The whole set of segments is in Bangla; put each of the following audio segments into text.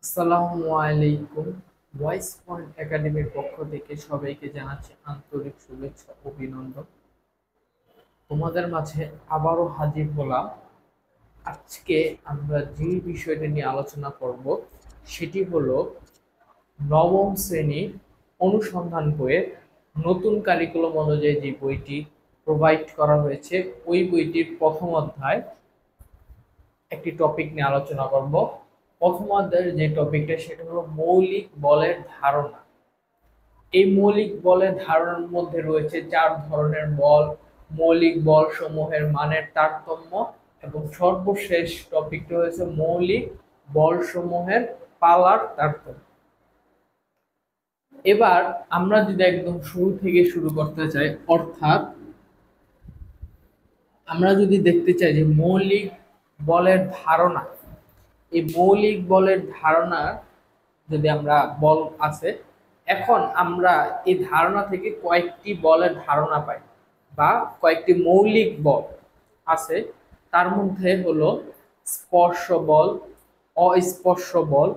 আসসালামু আলাইকুম। ভয়েস পয়েন্ট একাডেমির পক্ষ থেকে সবাইকে জানাচ্ছি আন্তরিক শুভেচ্ছা ও অভিনন্দন। তোমাদের মাঝে আবারও হাজির হলাম। আজকে আমরা যে বিষয়টা নিয়ে আলোচনা করব সেটি হলো নবম শ্রেণীর অনুসন্ধান বইয়ের নতুন কারিকুলাম অনুযায়ী যে বইটি প্রোভাইড করা হয়েছে ওই বইটির প্রথম অধ্যায় একটি টপিক নিয়ে আলোচনা করব। প্রথম অধ্যায়ের যে টপিকটা সেটা হলো মৌলিক বলের ধারণা। এই মৌলিক বলের ধারণার মধ্যে রয়েছে 4 ধরনের বল, মৌলিক বল সমূহের মানের তারতম্য এবং সর্বশেষ টপিকটা হয়েছে মৌলিক বল সমূহের পালার তারতম্য। এবার আমরা যদি একদম শুরু থেকে শুরু করতে চাই, অর্থাৎ আমরা যদি দেখতে চাই যে মৌলিক বলের ধারণা, এই মৌলিক বলের ধারণা যদি আমরা বল আছে, এখন আমরা এই ধারণা থেকে কয়েকটি বলের ধারণা পাই বা কয়েকটি মৌলিক বল আছে। তার মধ্যে হলো স্পর্শ বল, অস্পর্শ বল,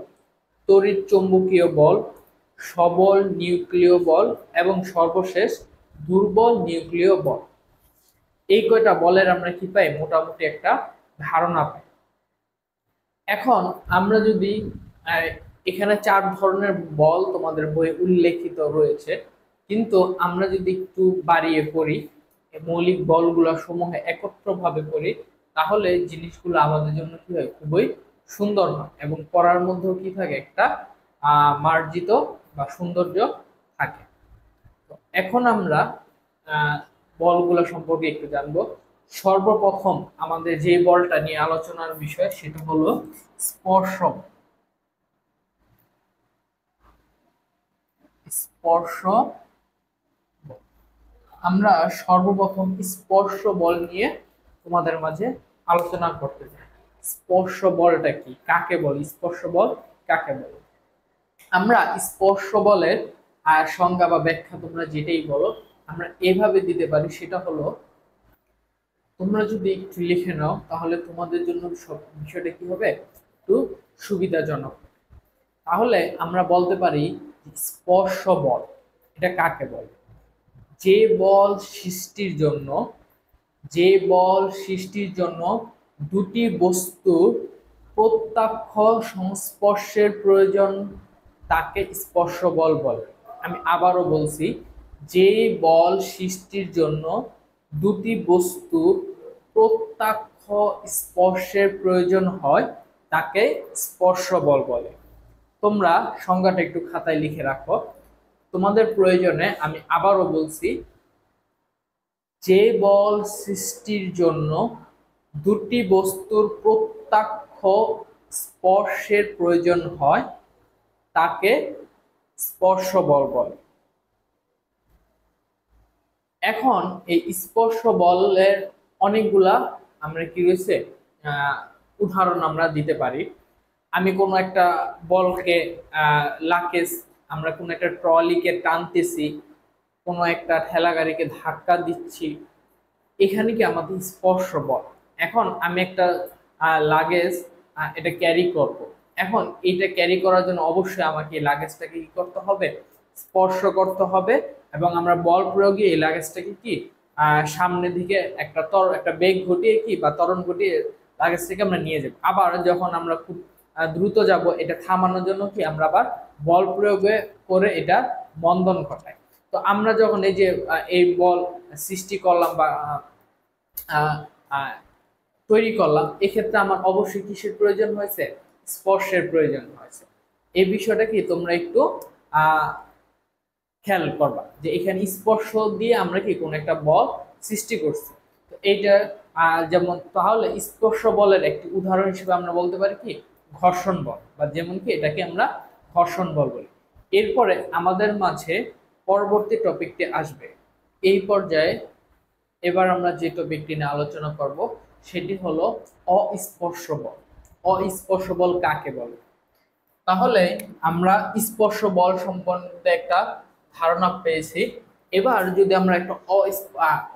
তড়িৎ চৌম্বকীয় বল, সবল নিউক্লিয় বল এবং সর্বশেষ দুর্বল নিউক্লিয় বল। এই কয়টা বলের আমরা কি পাই? মোটামুটি একটা ধারণা পাই। এখন আমরা যদি আহ, এখানে 4 ধরনের বল তোমাদের বইয়ে উল্লেখিত রয়েছে, কিন্তু আমরা যদি একটু বাড়িয়ে পড়ি, এই মৌলিক বলগুলো সমূহে একত্রভাবে পড়ি, তাহলে জিনিসগুলো আমাদের জন্য কি হয়? খুবই সুন্দর হয় এবং পড়ার মধ্যেও কি থাকে? একটা মার্জিত বা সৌন্দর্য থাকে। তো এখন আমরা আহ, বলগুলো সম্পর্কে একটু জানবো। সর্বপ্রথম আমাদের যে বলটা নিয়ে আলোচনার বিষয় সেটা হলো স্পর্শ। স্পর্শ বল। আমরা সর্বপ্রথম স্পর্শ বল নিয়ে তোমাদের মাঝে আলোচনা করতে চাই। স্পর্শ বলটা কি, কাকে বলি? স্পর্শ বল কাকে বলে? আমরা স্পর্শ বলের সংজ্ঞা বা ব্যাখ্যা তোমরা যেটাই বলো, আমরা এভাবে দিতে পারি। সেটা হলো, তোমরা যদি একটু লিখে নাও তাহলে তোমাদের জন্য সব বিষয়টা কি হবে? একটু সুবিধাজনক। তাহলে আমরা বলতে পারি স্পর্শ বল এটা কাকে বলে? যে বল সৃষ্টির জন্য, যে বল সৃষ্টির জন্য দুটি বস্তুর প্রত্যক্ষ সংস্পর্শের প্রয়োজন তাকে স্পর্শ বল বলে। আমি আবারও বলছি, যে বল সৃষ্টির জন্য দুটি বস্তুর প্রত্যক্ষ স্পর্শের প্রয়োজন হয় তাকে স্পর্শ বল বলে। তোমরা সংজ্ঞাটা একটু খাতায় লিখে রাখো তোমাদের প্রয়োজনে। আমি আবারও বলছি, যে বল সৃষ্টির জন্য দুটি বস্তুর প্রত্যক্ষ স্পর্শের প্রয়োজন হয় তাকে স্পর্শ বল বলে। এখন এই স্পর্শ বলের অনেকগুলা আমরা কি রয়েছে উদাহরণ আমরা দিতে পারি। আমি কোনো একটা বলকে লাকেজ, আমরা কোনো একটা ট্রলিকে টানতেছি, কোনো একটা ঠেলা গাড়িকে ধাক্কা দিচ্ছি, এখানে কি আমাদের স্পর্শ বল। এখন আমি একটা লাগেজ এটা ক্যারি করব। এখন এটা ক্যারি করার জন্য অবশ্যই আমাকে এই লাগেজটাকে কি করতে হবে? স্পর্শ করতে হবে। এবং আমরা বল প্রয়োগে এই লাগেজটাকে কি সামনের দিকে একটা বেগ ঘটিয়ে কি বা ত্বরণ ঘটিয়ে লাগেজটাকে আমরা নিয়ে যাব। আবার যখন আমরা খুব দ্রুত যাব, এটা থামানোর জন্য কি আমরা আবার বল প্রয়োগে করে এটা মন্দন ঘটাই। তো আমরা যখন এই যে এই বল সৃষ্টি করলাম বা আহ, আহ, তৈরি করলাম, এক্ষেত্রে আমার অবশ্যই কিসের প্রয়োজন হয়েছে? স্পর্শের প্রয়োজন হয়েছে। এই বিষয়টা কি তোমরা একটু আহ খেয়াল করবা যে এখানে স্পর্শ দিয়ে আমরা কি কোন একটা বল সৃষ্টি করছি। তো এইটা যেমন, তাহলে স্পর্শ বলের একটি উদাহরণ হিসেবে আমরা বলতে পারি কি ঘর্ষণ বল, বা যেমন কি এটাকে আমরা ঘর্ষণ বল বলি। এরপরে আমাদের মাঝে পরবর্তী টপিকটি আসবে। এই পর্যায়ে এবার আমরা যে টপিকটি নিয়ে আলোচনা করব সেটি হলো অস্পর্শ বল। অস্পর্শ বল কাকে বলে? তাহলে আমরা স্পর্শ বল সম্বন্ধে একটা ধারণা পেয়েছি। এবার যদি আমরা একটা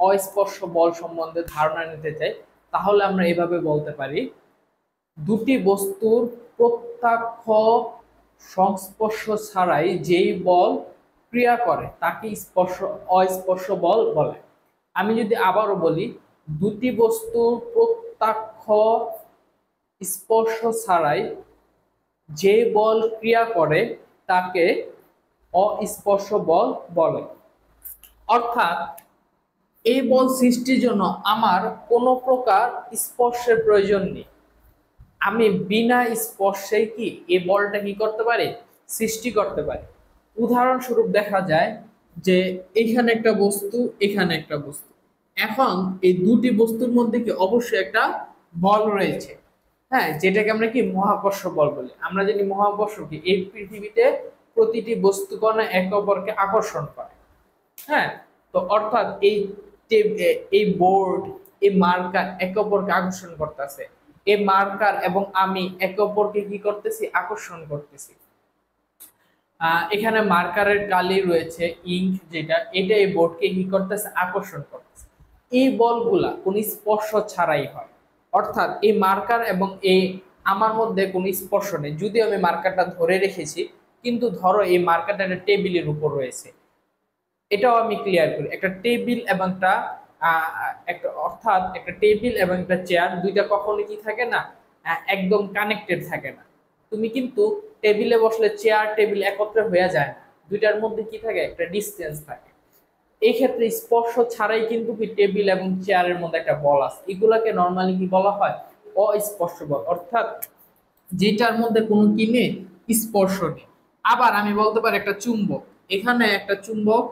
অস্পর্শ বল সম্বন্ধে ধারণা নিতে চাই, তাহলে আমরা এভাবে বলতে পারি, দুটি বস্তুর প্রত্যক্ষ সংস্পর্শ ছাড়াই যেই বল ক্রিয়া করে তাকে অস্পর্শ বল বলে। আমি যদি আবারও বলি, দুটি বস্তুর প্রত্যক্ষ স্পর্শ ছাড়াই যে বল ক্রিয়া করে তাকে অস্পর্শ বল বলে। অর্থাৎ এই বল সৃষ্টির জন্য আমার কোনো প্রকার স্পর্শের প্রয়োজন নেই। আমি বিনা স্পর্শে কি এই বলটা কি করতে পারি, সৃষ্টি করতে পারি। উদাহরণস্বরূপ দেখা যায় যে এখানে একটা বস্তু, এখানে একটা বস্তু, এখন এই দুটি বস্তুর মধ্যে কি অবশ্যই একটা বল রয়েছে, হ্যাঁ, যেটাকে আমরা কি মহাকর্ষ বল বলি। আমরা জানি মহাকর্ষ কি, এই পৃথিবীতে প্রতিটি বস্তু কণা একে অপরকে আকর্ষণ করে। হ্যাঁ, তো অর্থাৎ এই বোর্ড, এই মার্কার একে অপরকে আকর্ষণ করতেছে, এই মার্কার এবং আমি একে অপরকে কি করতেছি, আকর্ষণ করতেছি। এখানে মার্কারের কালি রয়েছে, ইঙ্ক যেটা, এটা এই বোর্ডকে কি করতেছে, আকর্ষণ করতেছে। এই বলগুলা কোন স্পর্শ ছাড়াই হয়। অর্থাৎ এই মার্কার এবং এই আমার মধ্যে কোনো স্পর্শ নেই, যদি আমি মার্কারটা ধরে রেখেছি, কিন্তু ধরো এই মার্কারটা একটা টেবিলের উপর রয়েছে, এটাও আমি ক্লিয়ার করি। একটা টেবিল এবং একটা অর্থাৎ একটা টেবিল এবং একটা চেয়ার, দুইটা কখনো কি থাকে না, একদম কানেক্টেড থাকে না। তুমি কিন্তু টেবিলে বসলে চেয়ার টেবিল একত্রে হয়ে যায় না, দুইটার মধ্যে কি থাকে, একটা ডিসটেন্স থাকে। এই ক্ষেত্রে স্পর্শ ছাড়াই কিন্তু কি টেবিল এবং চেয়ারের মধ্যে একটা বল আছে, এগুলাকে নর্মালি কি বলা হয়, অস্পর্শ বল। অর্থাৎ যেটার মধ্যে কোনো কি নেই, স্পর্শ নেই। আবার আমি বলতে পারি একটা চুম্বক, এখানে একটা চুম্বক,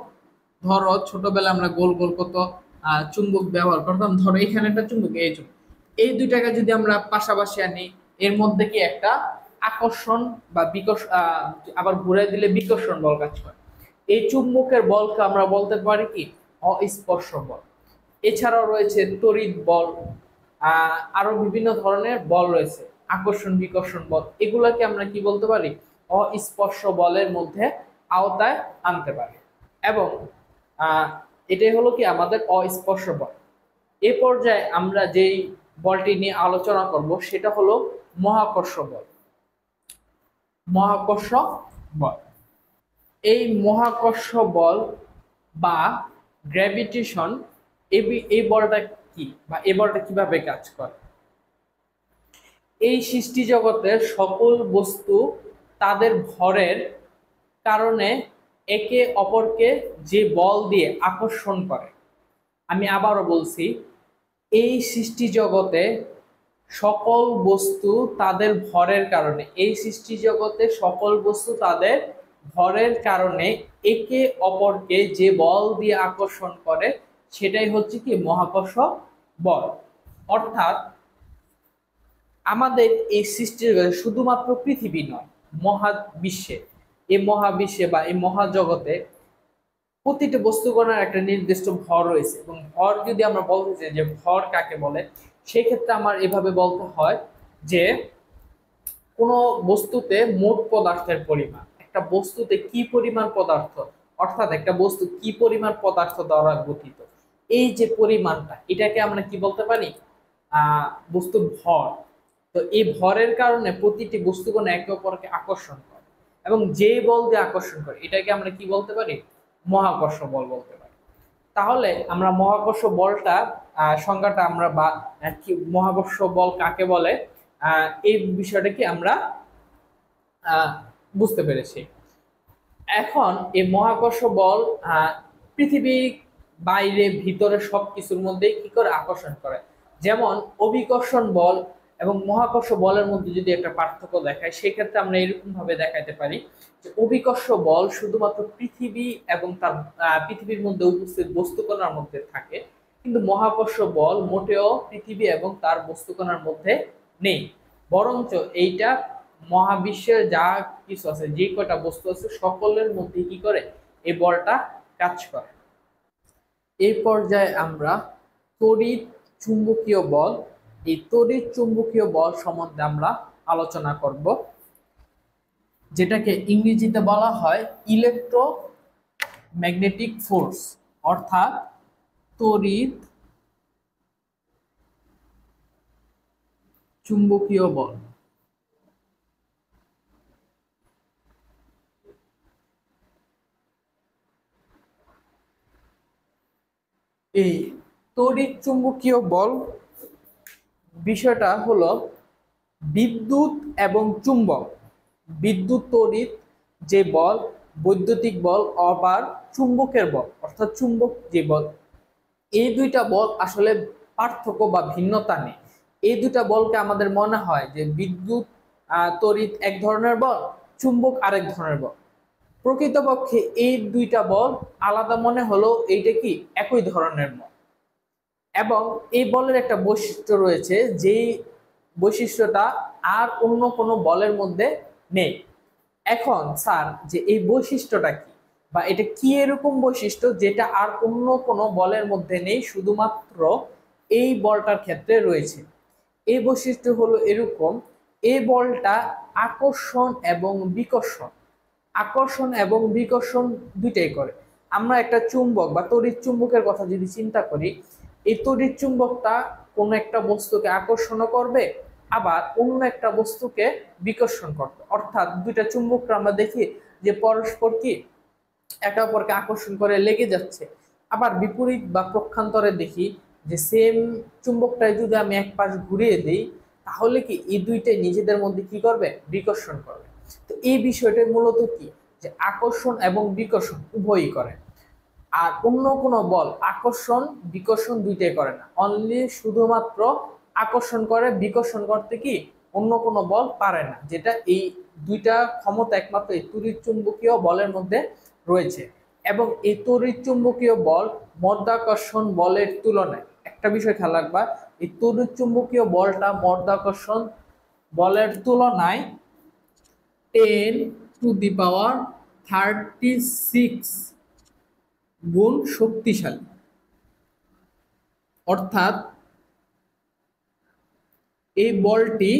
ধরো ছোটবেলায় আমরা গোল গোল কত চুম্বক ব্যবহার করতাম, ধরো এখানে একটা চুম্বক, এই চুম্বক, এই দুইটাকে যদি আমরা পাশাপাশি আনি, এর মধ্যে কি একটা আকর্ষণ বা বিকর্ষণ, আবার ঘুরে দিলে বিকর্ষণ বল কাজ করে। এই চুম্বকের বলকে আমরা বলতে পারি কি, অস্পর্শ বল। এছাড়াও রয়েছে তড়িৎ বল, আরো বিভিন্ন ধরনের বল রয়েছে, আকর্ষণ বিকর্ষণ বল, এগুলাকে আমরা কি বলতে পারি, অস্পর্শ বলের মধ্যে আওতায় আনতে পারি। এবং এটাই হলো কি আমাদের অস্পর্শ বল। এ পর্যায়ে আমরা যেই বলটি নিয়ে আলোচনা করব সেটা হলো মহাকর্ষ বল। মহাকর্ষ বল, এই মহাকর্ষ বল বা গ্র্যাভিটেশন, এই বলটা কি বা এই বলটা কিভাবে কাজ করে। এই সৃষ্টি জগতের সকল বস্তু তাদের ভরের কারণে একে অপরকে যে বল দিয়ে আকর্ষণ করে। আমি আবারও বলছি, এই সৃষ্টি জগতে সকল বস্তু তাদের ভরের কারণে, এই সৃষ্টি জগতে সকল বস্তু তাদের ভরের কারণে একে অপরকে যে বল দিয়ে আকর্ষণ করে, সেটাই হচ্ছে কি মহাকর্ষ বল। অর্থাৎ আমাদের এই সৃষ্টি জগতে শুধুমাত্র পৃথিবী নয়, মহাবিশ্বে, এই মহাবিশ্বে বা এই মহাজগতে প্রতিটি বস্তু কণার একটা নির্দিষ্ট ভর রয়েছে। এবং ভর যদি আমরা বলতে চাই যে ভর কাকে বলে, সেই ক্ষেত্রে আমার এভাবে বলতে হয় যে কোনো বস্তুতে মোট পদার্থের পরিমাণ, একটা বস্তুতে কি পরিমাণ পদার্থ, অর্থাৎ একটা বস্তু কি পরিমাণ পদার্থ দ্বারা গঠিত, এই যে পরিমাণটা, এটাকে আমরা কি বলতে পারি, বস্তুর ভর। তো এই ভরের কারণে প্রতিটি বস্তুকণা একে অপরকে আকর্ষণ করে, এবং যে বল দিয়ে আকর্ষণ করে এটাকে আমরা কি বলতে পারি, মহাকর্ষ বল বলতে পারি। তাহলে আমরা মহাকর্ষ বলটা সংজ্ঞাটা আমরা বা মহাকর্ষ বল কাকে বলে, এই বিষয়টা কি আমরা বুঝতে পেরেছি। এখন এই মহাকর্ষ বল পৃথিবী বাইরে ভিতরে সবকিছুর মধ্যেই কি করে আকর্ষণ করে। যেমন অভিকর্ষণ বল এবং মহাকর্ষ বলের মধ্যে যদি একটা পার্থক্য দেখায়, সেক্ষেত্রে আমরা এরকম ভাবে দেখাইতে পারি যে অভিকর্ষ বল শুধুমাত্র পৃথিবী এবং তার পৃথিবীর মধ্যে উপস্থিত বস্তুকণার মধ্যে থাকে, কিন্তু মহাকর্ষ বল মোটেও পৃথিবী এবং তার বস্তুকণার মধ্যে নেই, বরঞ্চ এইটা মহাবিশ্বের যা কিছু আছে, যে কয়টা বস্তু আছে সকলের মধ্যে কি করে এই বলটা কাজ করে। এই পর্যায়ে আমরা তড়িৎ চুম্বকীয় বল, এই তড়িৎ চুম্বকীয় বল সম্বন্ধে আমরা আলোচনা করব, যেটাকে ইংরেজিতে বলা হয় ইলেকট্রোম্যাগনেটিক ফোর্স, অর্থাৎ তড়িৎ চুম্বকীয় বল। এই তড়িৎ চুম্বকীয় বল বিষয়টা হলো বিদ্যুৎ এবং চুম্বক, বিদ্যুৎ তড়িৎ যে বল, বৈদ্যুতিক বল, আবার চুম্বকের বল অর্থাৎ চুম্বক যে বল, এই দুইটা বল আসলে পার্থক্য বা ভিন্নতা নেই। এই দুইটা বলকে আমাদের মনে হয় যে বিদ্যুৎ তড়িৎ এক ধরনের বল, চুম্বক আরেক ধরনের বল। প্রকৃতপক্ষে এই দুইটা বল আলাদা মনে হলো এইটা কি একই ধরনের বল। এবং এই বলের একটা বৈশিষ্ট্য রয়েছে, যেই বৈশিষ্ট্যটা আর অন্য কোনো বলের মধ্যে নেই। এখন স্যার যে এই বৈশিষ্ট্যটা কি, বা এটা কি এরকম বৈশিষ্ট্য যেটা আর অন্য কোনো বলের মধ্যে নেই, শুধুমাত্র এই বলটার ক্ষেত্রে রয়েছে? এই বৈশিষ্ট্য হলো এরকম, এই বলটা আকর্ষণ এবং বিকর্ষণ, আকর্ষণ এবং বিকর্ষণ দুইটাই করে। আমরা একটা চুম্বক বা তড়িৎ চুম্বকের কথা যদি চিন্তা করি, এই তড়িৎ চুম্বকটা কোনো একটা বস্তুকে আকর্ষণ করবে, আবার অন্য একটা বস্তুকে বিকর্ষণ করবে। অর্থাৎ দুইটা চুম্বকটা আমরা দেখি যে পরস্পর কি একে অপরকে আকর্ষণ করে লেগে যাচ্ছে। আবার বিপরীত বা পক্ষান্তরে দেখি যে সেম চুম্বকটাই যদি আমি এক পাশ ঘুরিয়ে দিই, তাহলে কি এই দুইটাই নিজেদের মধ্যে কি করবে, বিকর্ষণ করবে। তো এই বিষয়টা মূলত কি, যে আকর্ষণ এবং বিকর্ষণ উভয়ই করে। আর অন্য কোনো বল আকর্ষণ বিকর্ষণ দুইটাই করে না, অনলি শুধুমাত্র আকর্ষণ করে, বিকর্ষণ করতে কি অন্য কোনো বল পারে না, যেটা এই দুইটা ক্ষমতা একমাত্র এই তড়িৎ চুম্বকীয় বলের মধ্যে রয়েছে। এবং এই তড়িৎ চুম্বকীয় বল মধ্যাকর্ষণ বলের তুলনায়, একটা বিষয় খেয়াল রাখবা, এই তড়িৎ চুম্বকীয় বলটা মধ্যাকর্ষণ বলের তুলনায় 10⁻36 গুণ শক্তিশালী। অর্থাৎ এই বলটি,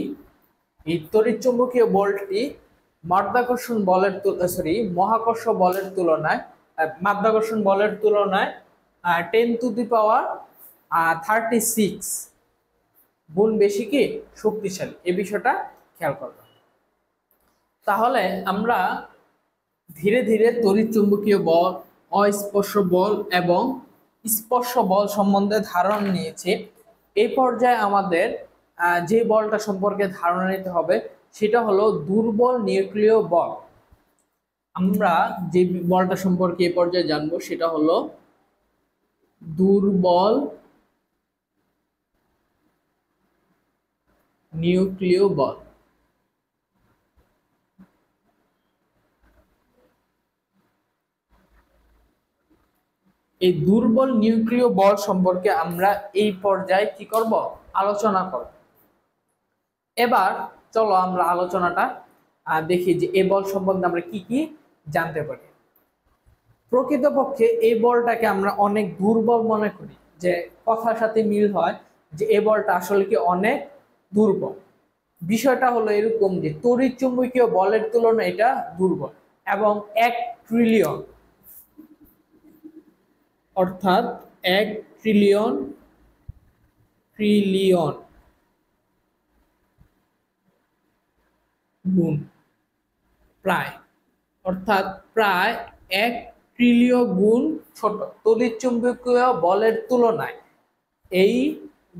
এই তড়িৎচুম্বকীয় বলটি মাধ্যাকর্ষণ বলের মহাকর্ষ বলের তুলনায়, মাধ্যাকর্ষণ বলের তুলনায় 10⁻36 গুণ বেশি কি শক্তিশালী। এই বিষয়টা খেয়াল করবেন। তাহলে আমরা ধীরে ধীরে তড়িৎচুম্বকীয় বল, অস্পর্শ বল এবং স্পর্শ বল সম্বন্ধে ধারণা নিয়েছি। এই পর্যায়ে আমাদের যে বলটা সম্পর্কে ধারণা নিতে হবে সেটা হলো দুর্বল নিউক্লিয় বল। আমরা যে বলটা সম্পর্কে এই পর্যায়ে জানবো সেটা হলো দুর্বল নিউক্লিয় বল। এই দুর্বল নিউক্লিয় বল সম্পর্কে আমরা এই পর্যায়ে কি করব, আলোচনা করব। এবার চলো আমরা আলোচনাটা দেখি যে এই বল সম্বন্ধে আমরা কি কি জানতে পারি। প্রকৃতপক্ষে এই বলটাকে আমরা অনেক দুর্বল মনে করি, যে কথার সাথে মিল হয় যে এই বলটা আসলে কি অনেক দুর্বল। বিষয়টা হলো এরকম যে তড়িৎ চুম্বকীয় বলের তুলনায় এটা দুর্বল, এবং 1 ট্রিলিয়ন, অর্থাৎ 1 ট্রিলিয়ন ট্রিলিয়ন গুণ, প্রায়, অর্থাৎ প্রায় 1 ট্রিলিয়ন গুণ ছোট তড়িৎ চুম্বকীয় বলের তুলনায় এই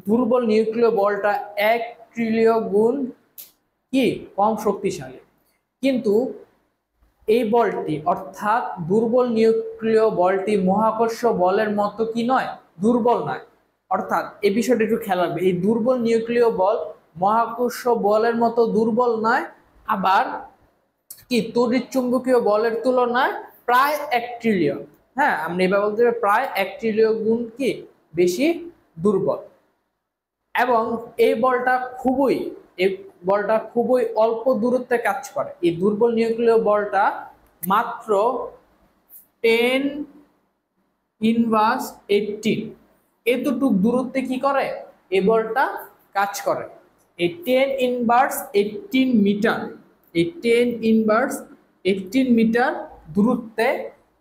দুর্বল নিউক্লিয় বলটা 1 ট্রিলিয়ন গুণ কি কম শক্তিশালী। কিন্তু এই বলটি অর্থাৎ দুর্বল নিউক্লিয় বলটি মহাকর্ষ বলের মতো কি নয়, দুর্বল নয়। অর্থাৎ এই বিষয়টা একটু খেয়াল রাখবে, এই দুর্বল নিউক্লিয় বল মহাকর্ষ বলের মতো দুর্বল নয়, আবার কি তড়িৎ চুম্বকীয় বলের তুলনায় প্রায় 1 ট্রিলিয়ন, হ্যাঁ আমরা এবার বলতে পারি প্রায় 1 ট্রিলিয়ন গুণ কি বেশি দুর্বল। এবং এই বলটা খুবই অল্প দূরত্বে কাজ করে। এই দুর্বল নিউক্লিয় বলটা মাত্র 10⁻18 এতটুক দূরত্বে কি করে এই বলটা কাজ করে। এই 10⁻18 মিটার, এই 10⁻18 মিটার দূরত্বে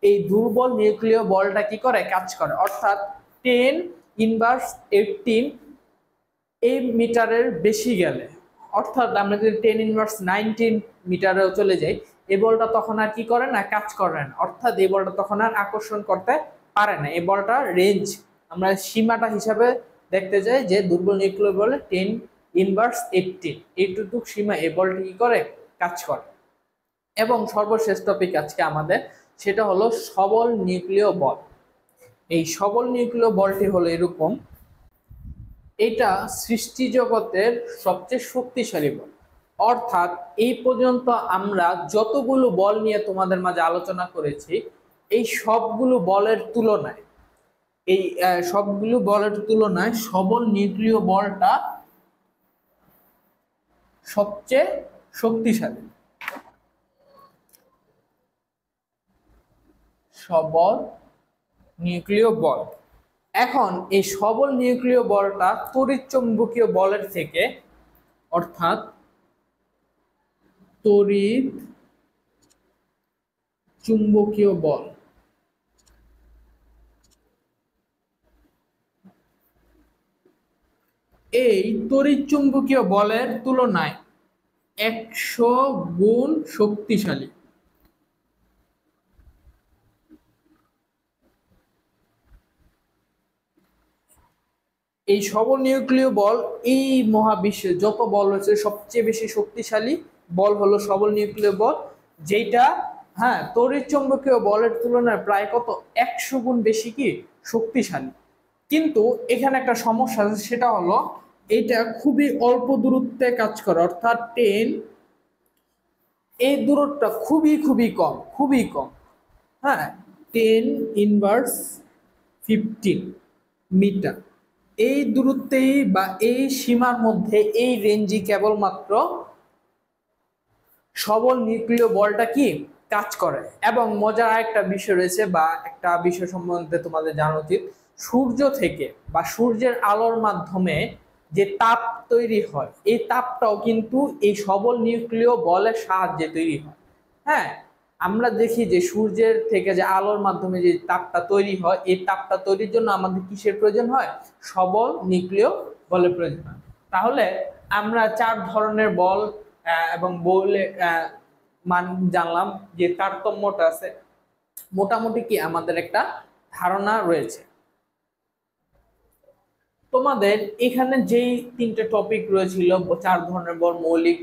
এই দুর্বল নিউক্লিয় বলটা কি করে কাজ করে। অর্থাৎ 10⁻18 এই মিটারের বেশি গেলে, অর্থাৎ আমরা যদি 10⁻19 মিটারেও চলে যাই, এই বলটা তখন আর কি করে না, কাজ করে না। অর্থাৎ এই বলটা তখন আর আকর্ষণ করতে পারে না, এই বলটার রেঞ্জ আমরা সীমাটা হিসাবে দেখতে চাই যে দুর্বল নিউক্লিয় বলে 10^18 এইটুকু সীমা এই বলটি কি করে কাজ করে। এবং সর্বশেষ টপিক আজকে আমাদের, সেটা হলো সবল নিউক্লিয় বল। এই সবল নিউক্লিয় বলটি হলো এরকম, এটা সৃষ্টি জগতের সবচেয়ে শক্তিশালী বল। অর্থাৎ এই পর্যন্ত আমরা যতগুলো বল নিয়ে তোমাদের মাঝে আলোচনা করেছি, এই সবগুলো বলের তুলনায় সবল নিউক্লিয় বলটা সবচেয়ে শক্তিশালী। সবল নিউক্লিয় বল। এখন এই সবল নিউক্লিয় বলটা তড়িৎ চুম্বকীয় বলের থেকে, অর্থাৎ তড়িৎ চুম্বকীয় বল, এই তড়িৎ চুম্বকীয় বলের তুলনায় 100 গুণ শক্তিশালী। এই সবল নিউক্লিয় বল, এই মহাবিশ্বে যত বল রয়েছে সবচেয়ে বেশি শক্তিশালী বল হলো সবল নিউক্লিয় বল, যেটা তড়িৎ চুম্বকীয় বলের তুলনায় প্রায় কত 100 গুণ বেশি কি শক্তিশালী। কিন্তু এখানে একটা সমস্যা আছে, সেটা হলো এটা খুবই অল্প দূরত্বে কাজ করে, অর্থাৎ 10, এই দূরত্বটা খুবই কম 10^15 মিটার। এই দূরত্বেই বা এই সীমার মধ্যে এই রেঞ্জই কেবলমাত্র সবল নিউক্লিয় বলটা কি কাজ করে। এবং মজার একটা বিষয় রয়েছে, বা একটা বিষয় সম্বন্ধে তোমাদের জানা উচিত, সূর্য থেকে বা সূর্যের আলোর মাধ্যমে যে তাপ তৈরি হয়, এই তাপটাও কিন্তু এই সবল নিউক্লিয় বলের সাহায্যে তৈরি হয়। আমরা দেখি যে সূর্যের থেকে যে আলোর মাধ্যমে যে তাপটা তৈরি হয়, এই তাপটা তৈরির জন্য আমাদের কিসের প্রয়োজন হয়? সবল নিউক্লিয় বলের প্রয়োজন হয়। তাহলে আমরা 4 ধরনের বল এবং বলে মান জানলাম, যে তারতম্যটা আছে, মোটামুটি কি আমাদের একটা ধারণা রয়েছে। তোমাদের এখানে যেই 3টে টপিক রয়েছিল, 4 ধরনের বল, মৌলিক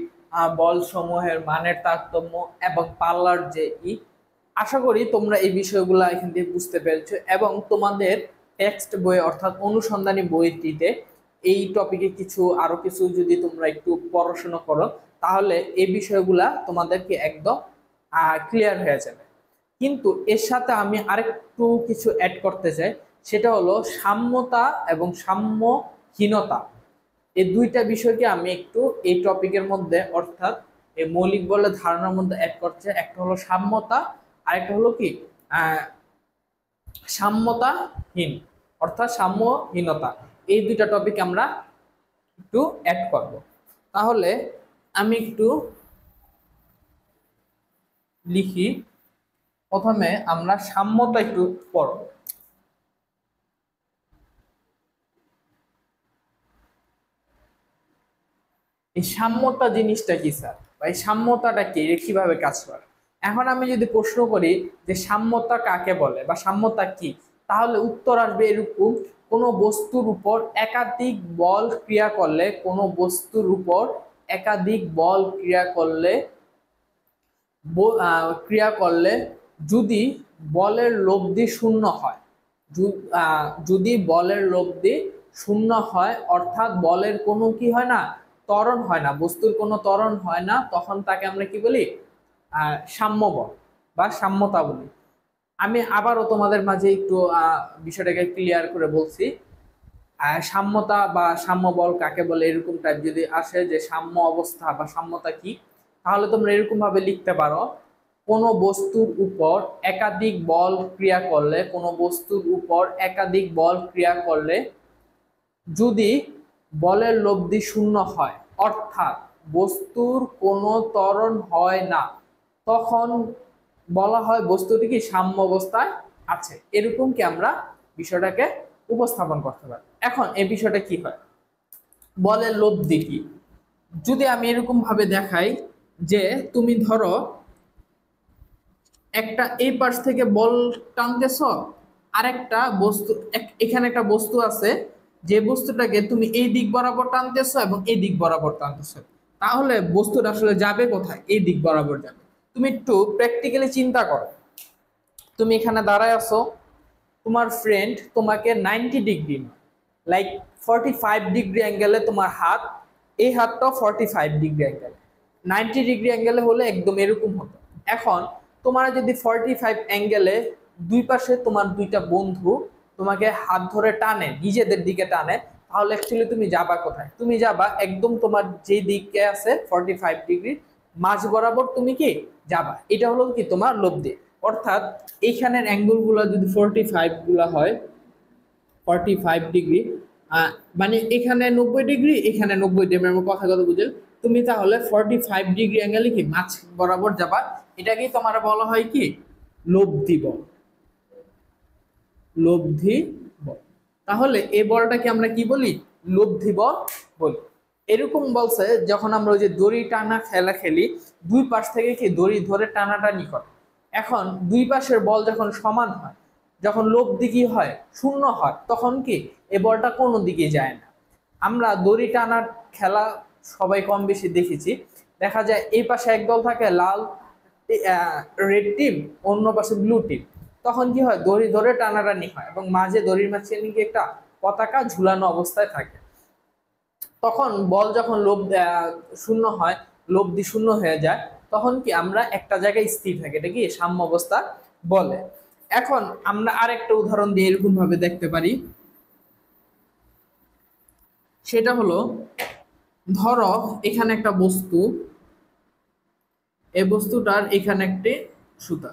বল সমূহের মানের তারতম্য এবং পাল্লার যে আশা করি তোমরা এই বিষয়গুলো এখান থেকে বুঝতে পেরেছো। এবং তোমাদের টেক্সট বই অর্থাৎ অনুসন্ধানী বইটিতে এই টপিকে আরো কিছু যদি তোমরা একটু পড়াশোনা করো, তাহলে এই বিষয়গুলা তোমাদেরকে একদম ক্লিয়ার হয়ে যাবে। কিন্তু এর সাথে আমি আরেকটু কিছু অ্যাড করতে চাই, সেটা হলো সাম্যতা এবং সাম্যহীনতা। এই দুইটা বিষয়কে আমি একটু এই টপিকের মধ্যে, অর্থাৎ এই মৌলিক বলের ধারণার মধ্যে অ্যাড করছে। একটা হলো সাম্যতা, আরেকটা হলো কি সাম্যতাহীন, অর্থাৎ সাম্যহীনতা। এই দুইটা টপিক আমরা একটু অ্যাড করব। তাহলে আমি একটু লিখি। প্রথমে আমরা সাম্যতা একটু পড়ব। এই সাম্যতা জিনিসটা কি স্যার, বা এই সাম্যতাটা কি, কিভাবে কাজ করে? এখন আমি যদি প্রশ্ন করি যে সাম্যতা কাকে বলে বা সাম্যতা কি, তাহলে উত্তর আসবে এরকম: কোনো বস্তুর উপর একাধিক বল ক্রিয়া করলে, কোনো বস্তুর উপর একাধিক বল ক্রিয়া করলে যদি বলের লব্ধি শূন্য হয়, যদি বলের লব্ধি শূন্য হয়, অর্থাৎ বলের কোনো কি হয় না, ত্বরণ হয় না, বস্তুর কোনো ত্বরণ হয় না, তখন তাকে আমরা কি বলি? সাম্য বল বা সাম্যতা বলি। আমি আবারও তোমাদের মাঝে একটু বিষয়টাকে ক্লিয়ার করে বলছি। সাম্যতা বা সাম্য বল কাকে বলে, এরকম টাইপ যদি আসে যে সাম্য অবস্থা বা সাম্যতা কি, তাহলে তোমরা এরকম ভাবে লিখতে পারো: কোনো বস্তুর উপর একাধিক বল ক্রিয়া করলে, কোনো বস্তুর উপর একাধিক বল ক্রিয়া করলে যদি বলের লব্ধি শূন্য হয়, অর্থাৎ বস্তুর কোনো ত্বরণ হয় না, তখন বলা হয় বস্তুটি কি সাম্য অবস্থায় আছে। এরকম কি আমরা বিষয়টাকে উপস্থাপন করতে পারি। এখন এই বিষয়টা কি হয়, বলের লব্ধি কি, যদি আমি এরকম ভাবে দেখাই যে তুমি ধরো একটা এই পাশ থেকে বল টানতেছ, আরেকটা বস্তু, এখানে একটা বস্তু আছে, যে বস্তুটাকে তুমি এই দিক বরাবর টানতেছো এবং এই দিক বরাবর টানতেছো, তাহলে বস্তুটা আসলে যাবে কোথায়? এই দিক বরাবর যাবে। তুমি একটু প্র্যাকটিক্যালি চিন্তা করো। তুমি এখানে দাঁড়ায় আছো, তোমার ফ্রেন্ড তোমাকে 90 ডিগ্রি, লাইক 45 ডিগ্রি অ্যাঙ্গেলে তোমার হাত, এই হাতটাও 45 ডিগ্রি অ্যাঙ্গেল, 90 ডিগ্রি অ্যাঙ্গেলে হলে একদম এরকম হতো। এখন তোমার যদি 45 অ্যাঙ্গেলে দুই পাশে তোমার দুইটা বন্ধু তোমাকে হাত ধরে টানে, নিজেদের দিকে টানে, তাহলে অ্যাকচুয়ালি তুমি যাবা কোথায়? তুমি যাবা একদম তোমার যে দিকে আছে 45 ডিগ্রি মাঝ বরাবর, তুমি কি যাবা। এটা হলো কি তোমার লব্ধি। অর্থাৎ এইখানের অ্যাঙ্গেল গুলো যদি 45 গুলা হয়, 45 ডিগ্রি, মানে এখানে 90 ডিগ্রি, এখানে 90 ডিগ্রি, আমার কথা বুঝেন তুমি, তাহলে 45 ডিগ্রি অ্যাঙ্গেলে কি মাঝ বরাবর যাবা। এটাকেই তোমার বলা হয় কি লব্ধি বল, লব্ধি বল। তাহলে এই বলটাকে আমরা কি বলি? লব্ধি বল বলি। এরকম বলছে যখন আমরা ওই যে দড়ি টানা খেলা খেলি, দুই পাশ থেকে কি দড়ি ধরে টানাটানি করে, এখন দুই পাশের বল যখন সমান হয়, যখন লব্ধি কি হয় শূন্য হয়, তখন কি এই বলটা কোনো দিকে যায় না। আমরা দড়ি টানার খেলা সবাই কম বেশি দেখেছি, দেখা যায় এই পাশে একদল থাকে লাল রেড টিম, অন্য পাশে ব্লু টিম, তখন কি হয় দড়ি ধরে টানাটানি হয় এবং মাঝে দড়ির মাঝখানে কি একটা পতাকা ঝুলানো অবস্থায় থাকে। তখন বল যখন শূন্য হয়, লব্ধি শূন্য হয়ে যায়, তখন কি আমরা একটা জায়গায় স্থির থাকি, এটা কি সাম্য অবস্থা বলে। এখন আমরা আরেকটা উদাহরণ দিয়ে এরকম ভাবে দেখতে পারি, সেটা হলো ধরো এখানে একটা বস্তু, এই বস্তুটার এখানে একটি সুতা,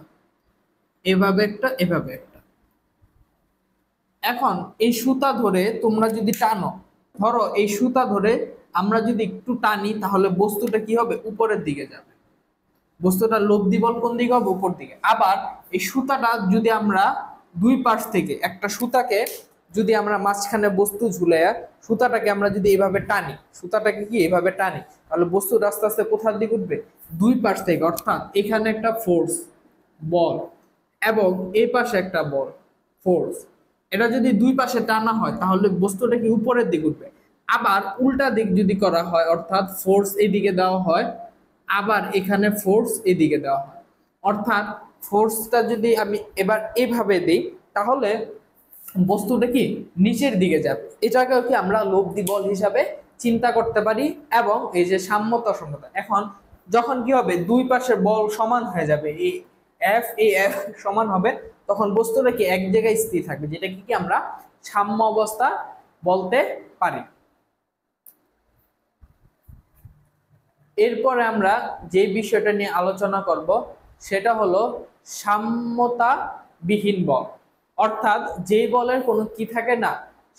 এভাবে একটা, এভাবে একটা। এখন এই সুতা ধরে তোমরা যদি টানো, ধরো এই সুতা ধরে আমরা যদি একটু টানি, তাহলে বস্তুটা কি হবে? উপরের দিকে যাবে। বস্তুটার লব্ধি বল কোন দিকে হবে? উপর দিকে। আবার এই সুতাটা যদি আমরা দুই পাশ থেকে একটা সুতাকে যদি আমরা মাঝখানে বস্তু ঝুলে সুতাটাকে আমরা যদি এইভাবে টানি, সুতাটাকে কি এইভাবে টানি, তাহলে বস্তু আস্তে আস্তে কোথার দিকে উঠবে? দুই পাশ থেকে। অর্থাৎ এখানে একটা ফোর্স বল এবং এই পাশে একটা বল ফোর্স, এটা যদি দুই পাশে টানা হয়, তাহলে বস্তুটা কি উপরের দিকে উঠবে। আবার উল্টা দিক যদি করা হয়, অর্থাৎ ফোর্স এইদিকে দেওয়া হয়, আবার এখানে ফোর্স এদিকে দেওয়া হয়, অর্থাৎ ফোর্সটা যদি আমি এবার এভাবে দিই, তাহলে বস্তুটা কি নিচের দিকে যাবে। এটাকেও কি আমরা লব্ধি বল হিসাবে চিন্তা করতে পারি। এবং এই যে সাম্যতা অসমতা, এখন যখন কি হবে দুই পাশের বল সমান হয়ে যাবে, এই এফ সমান হবে, তখন বস্তুটা কি এক জায়গায় স্থির থাকবে, যেটা কি আমরা সাম্য অবস্থা বলতে পারি। এরপরে আমরা যে বিষয়টা নিয়ে আলোচনা করব সেটা হলো সাম্যতাবিহীন বল, অর্থাৎ যে বলের কোনো কি থাকে না,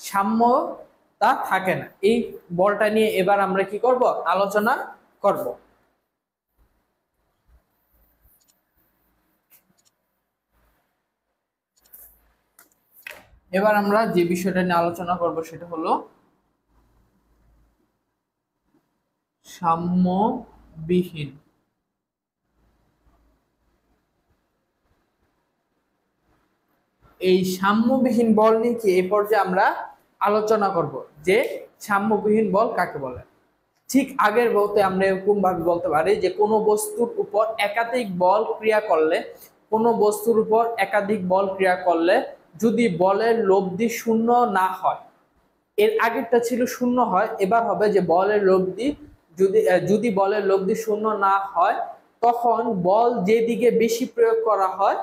সাম্যতা থাকে না। এই বলটা নিয়ে এবার আমরা কি করব? আলোচনা করব। এবার আমরা যে বিষয়টা নিয়ে আলোচনা করব সেটা হলো সাম্যবিহীন। এই সাম্যবিহীন বল নিয়ে কি এই পর্যায়ে আমরা আলোচনা করব যে সাম্যবিহীন বল কাকে বলে। ঠিক আগের বলতে আমরা এরকম ভাবে বলতে পারি যে কোনো বস্তুর উপর একাধিক বল ক্রিয়া করলে, কোনো বস্তুর উপর একাধিক বল ক্রিয়া করলে যদি বলের লব্ধি শূন্য না হয়, এর আগেরটা ছিল শূন্য হয়, এবার হবে যে বলের লব্ধি যদি বলের লব্ধি শূন্য না হয়, তখন বল যেদিকে বেশি প্রয়োগ করা হয়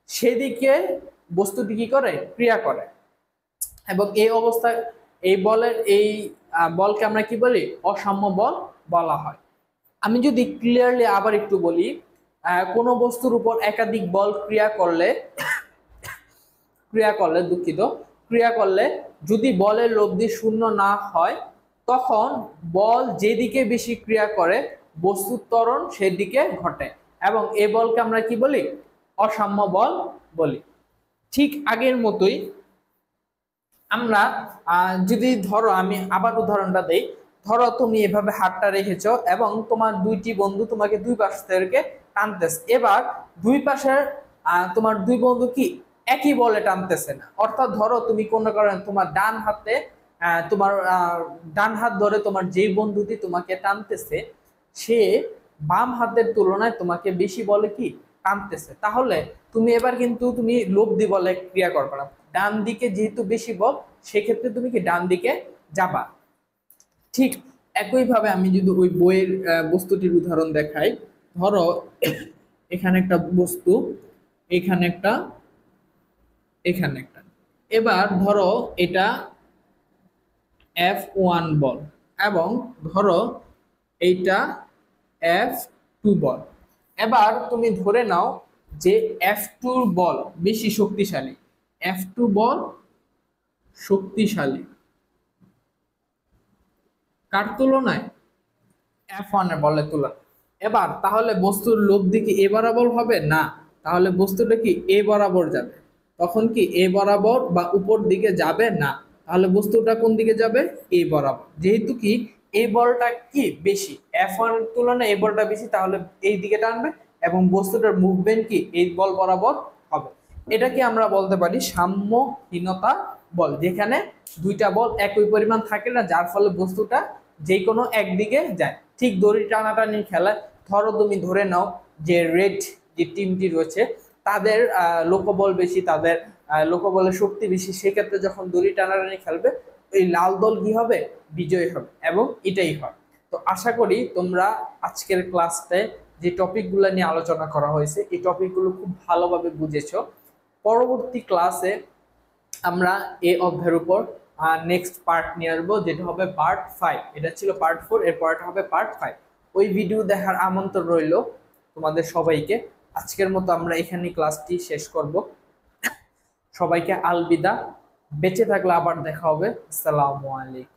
সেদিকে বস্তুটি কি করে? ক্রিয়া করে। এবং এই অবস্থায় এই বলের এই বলকে আমরা কি বলি? অসাম্য বল বলা হয়। আমি যদি ক্লিয়ারলি আবার একটু বলি, কোনো বস্তুর উপর একাধিক বল ক্রিয়া করলে যদি বলের লব্ধি শূন্য না হয়, তখন বল যেদিকে বেশি ক্রিয়া করে বস্তুর ত্বরণ সেদিকে ঘটে, এবং এই বলকে আমরা কি বলি? অসাম্য বল বলি। ঠিক আগের মতোই আমরা যদি ধরো, আমি আবার উদাহরণটা দেই, ধরো তুমি এভাবে হাতটা রেখেছো এবং তোমার দুইটি বন্ধু তোমাকে দুই পাশ থেকে টানতেছে। এবার দুই পাশের তোমার দুই বন্ধু কি একই বলে টানতেছে না। অর্থাৎ ধরো তুমি কোনো কারণে তোমার ডান হাতে তোমার ডান হাত ধরে তোমার যেই বন্ধুটি তোমাকে টানতেছে সে বাম হাতের তুলনায় তোমাকে বেশি বলে কি টানতেছে, তাহলে তুমি এবার কিন্তু তুমি লব্ধি বলে ক্রিয়া করবে না। ডান দিকে যেহেতু বেশি বল, সেক্ষেত্রে তুমি কি ডান দিকে যাবা। ঠিক একইভাবে আমি যদি ওই বইয়ের বস্তুটির উদাহরণ দেখাই, ধরো এখানে একটা বস্তু, এখানে একটা, এখানে একটা। এবার ধরো এটা F1 বল এবং ধরো এইটা F2 বল। এবার তুমি ধরে নাও যে F2 বল বেশি শক্তিশালী, F2 বল শক্তিশালী কার তুলনায়? F1 এর বলের তুলনায়। এবার তাহলে বস্তুর লব্ধি কি এ বরাবর হবে? না, তাহলে বস্তুটা কি এ বরাবর যাবে। তখন কি এ বরাবর বা উপর দিকে যাবে না, তাহলে বস্তুটা কোন দিকে যাবে? এ বরাবর। যেহেতু কি এই বলটা কি বেশি, F1 এর তুলনায় এই বলটা বেশি, তাহলে এই দিকে টানবে এবং বস্তুটার মুভমেন্ট কি এই বল বরাবর হবে। এটাকে আমরা বলতে পারি সাম্যহীনতা বল, যেখানে দুইটা বল একই পরিমাণ থাকে না, যার ফলে বস্তুটা যে কোনো একদিকে যায়। ঠিক দড়ি টানাটানির খেলায় ধরো তুমি ধরে নাও যে রেড যে টিমটি রয়েছে তাদের লোকবল বেশি, তাদের লোকবলের শক্তি বেশি, সেক্ষেত্রে যখন দড়ি টানাটানি খেলবে এই লাল দল কি হবে? বিজয়ী হবে, এবং এটাই হয়। তো আশা করি তোমরা আজকের ক্লাসে যে টপিকগুলো নিয়ে আলোচনা করা হয়েছে এই টপিকগুলো খুব ভালোভাবে বুঝেছো। পরবর্তী ক্লাসে আমরা এই অধ্যায়ের উপর নেক্সট পার্ট নিয়ে আসবো, যেটা হবে পার্ট 5। এটা ছিল পার্ট 4, এর পরটা হবে পার্ট 5। ওই ভিডিও দেখার আমন্ত্রণ রইল তোমাদের সবাইকে। আজকের মতো আমরা এখানেই ক্লাসটি শেষ করব। সবাইকে আলবিদা, বেঁচে থাকলে আবার দেখা হবে। আসসালামু আলাইকুম।